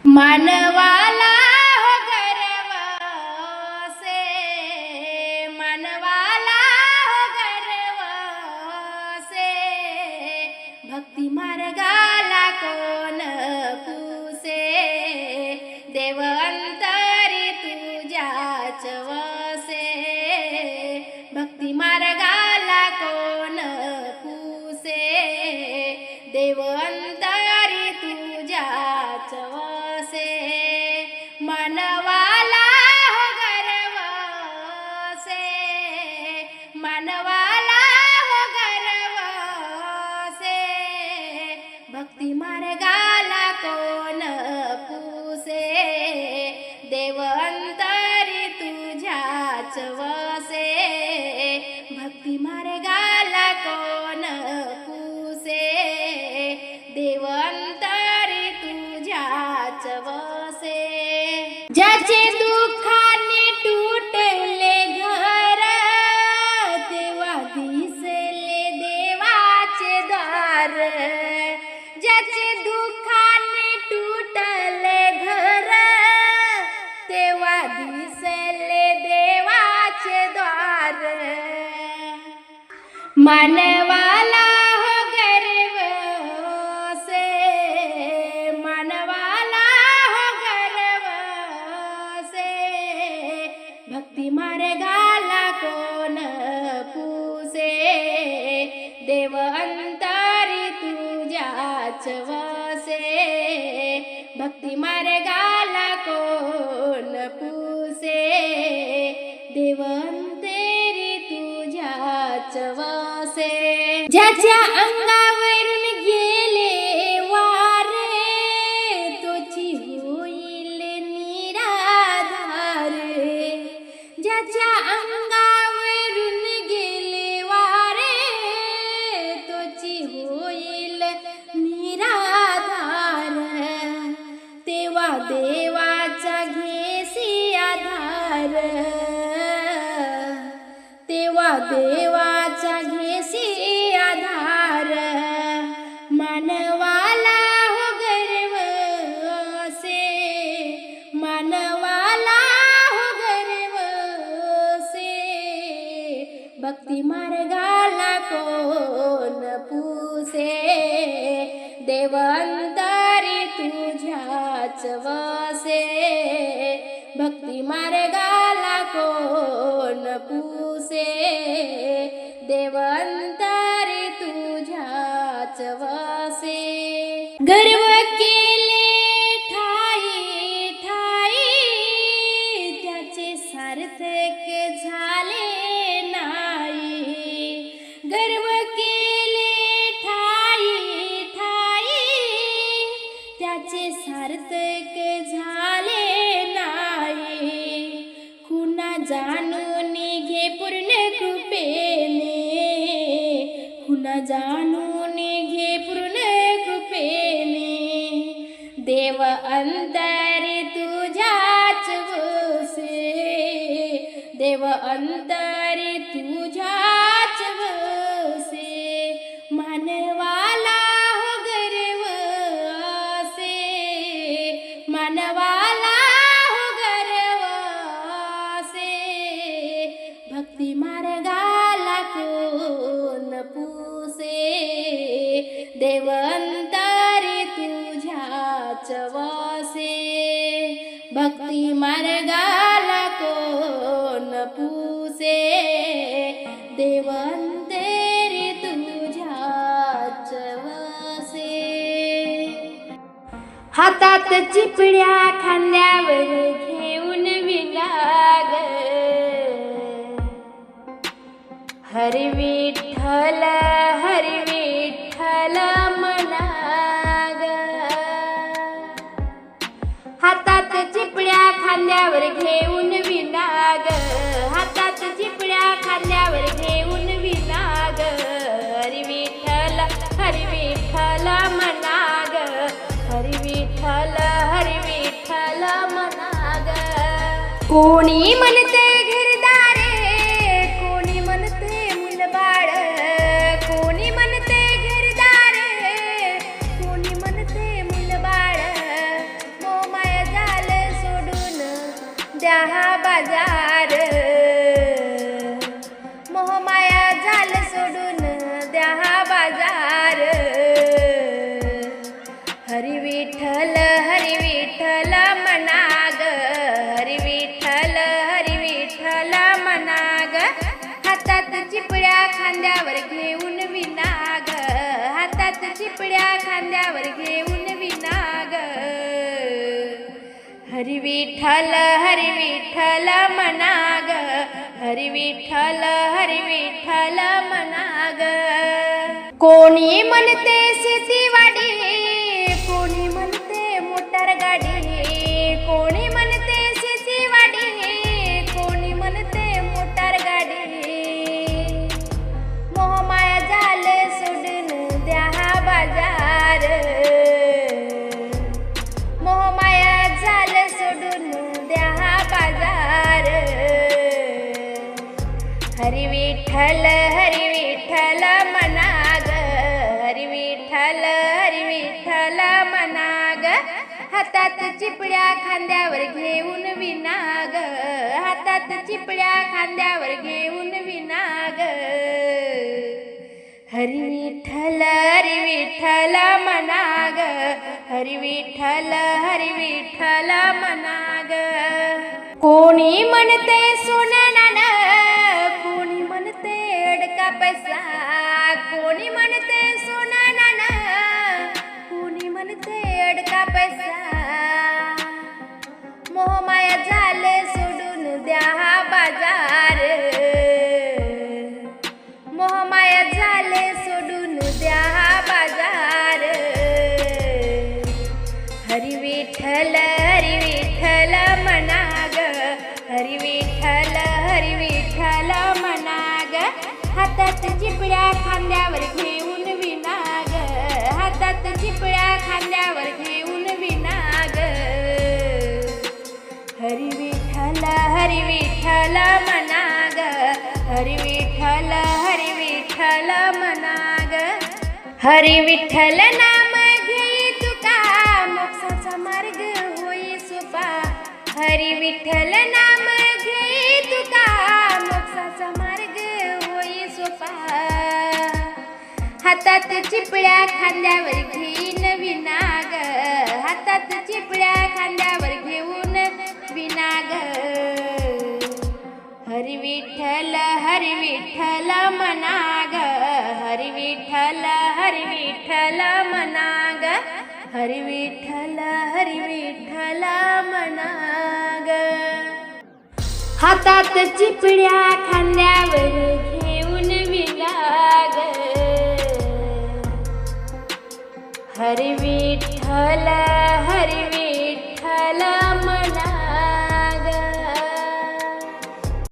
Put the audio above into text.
मानवाला हो गर्वसे, मानवाला हो गर्वसे, भक्ती मार्गाला कोण पुसे, देव अंतरी तुझ्याच वसे, भक्ती मार्गाला कोण पुसे, देव अंतरी तुझ्याच वसे, मानवाला हो गर्वसे, मानवाला हो गर्वसे, भक्ती मार्गाला कोण पुसे, देव अंतरी तुझ्याच वसे, भक्ती मार्गाला कोण पुसे, देव अंतरी तुझ्याच वसे, ज्याचे दुःखाने तुटले घर, तेव्हा दिसले देवाचे दार, ज्याचे दुःखाने तुटले घर, तेव्हा दिसले देवाचे द्वार, मानवाला हो गर्वसे, मानवाला हो गर्वसे, भक्ती मार्गाला कोण पुसे, देव अंतरी तुझ्याच वसे, भक्ती मार्गाला कोण पुसे, देव अंतरी तुझ्याच वसे, ज्याच्या अंगावरून गेले वारे, तोची होईल निराधार, ज्याच्या अंगावरून गेले वारे, तोची होईल निराधार, तेव्हा देवाचा घेसी आधार, तेव्हा देवाचा घेसी आधार, मानवाला हो गर्वसे, मानवाला हो गर्वसे, भक्ती मार्गाला कोण पुसे, देव अंतरी तुझ्याच वसे, भक्ती मार्गाला कोण पुसे, देव अंतरी तुझ्याच वसे, गर्व केले ठाई ठाई, त्याचे सार्थक झाले नाही, गर्व केले ठाई ठाई, त्याचे सार्थक झाले नाही, कुणा जाणून घे पूर्ण कृपेने, कुणा जाणून घे पूर्ण कृपेने, देव अंतरी तुझ्याच वसे, देव अंतरी तुझ्याच वसे, मानवाला हो गर्वसे, मानवाला हो गर्वसे, भक्ती मार्गाला कोण पुसे, देव अंतरी तुझ्याच वसे, भक्ती मार्गाला कोण पुसे, देव अंतरी तुझ्याच वसे, हातात चिपड्या खांद्यावर घेऊन विलाग, हरी विठ्ठल हरी विठ्ठल म्हणाग, हातात चिपड्या खांद्यावर घेऊन विलाग, हातात चिपड्या खांद्यावर घेऊन विलाग, हरी विठ्ठल म्हणाग, हरी विठ्ठल म्हणाग, कोणी म्हणते घरदारे, कोणी म्हणते मुलबाळ, कोणी म्हणते घरदारे, कोणी म्हणते मुलबाळ, द्या हा बाजार. मोहमाया झालं सोडून द्या हा बाजार. हरी विठ्ठल म्हणा ग, हरी विठ्ठल म्हणा ग. हातात चिपळ्या खांद्यावर घेऊन विना ग, हातात चिपळ्या खांद्यावर घेऊन विना ग. हरी विठ्ठल म्हणा ग, हरी विठ्ठल म्हणा ग. कोणी म्हणते शेतीवाडी, कोणी म्हणते मोटार गाडी, कोणी म्हणते शेतीवाडी, कोणी म्हणते मोटार गाडी. मोहमाया झाले सोडून द्या हा बाजार. मोहमाया झाले सोडून द्या हा बाजार. हरी विठ्ठल म्हणा ग, हरी विठ्ठल म्हणा ग. हातात चिपळ्या खांद्यावर घेऊन विना ग, हातात चिपळ्या खांद्यावर घेऊन विना ग. हरी विठ्ठल म्हणा ग, हरी विठ्ठल म्हणा ग. कोणी म्हणते सोनं नाणं, कोणी म्हणते अडका पैसा, कोणी म्हणते सोनं नाणं, कोणी म्हणते अडका पैसा. मोहमाया झाले सोडून द्या हा बाजार. मोहमाया झाले सोडून द्या हा बाजार. हरी विठ्ठल म्हणा ग, हरी विठ्ठल म्हणा ग. हातात चिपळ्या खांद्यावर घेऊन विना ग, हातात चिपळ्या खांद्यावर घेऊन विना ग. हरी विठ्ठल म्हणा ग, हरी विठ्ठल म्हणा ग. हरी विठ्ठल नाम घेई तुका, मोक्षाचा मार्ग होई सोपा. हरी विठ्ठल नाम घेई तुका, मोक्षाचा मार्ग होई सोपा. हातात चिपळ्या खांद्यावर घेईन विना ग, हातात चिपळ्या खांद्यावर घेऊन विना ग. हरी विठ्ठल म्हणा ग, हरी विठ्ठल म्हणा ग. हरी विठ्ठल म्हणा ग. हातात चिपळ्या खांद्यावर घेऊन विना ग. हरी विठ्ठल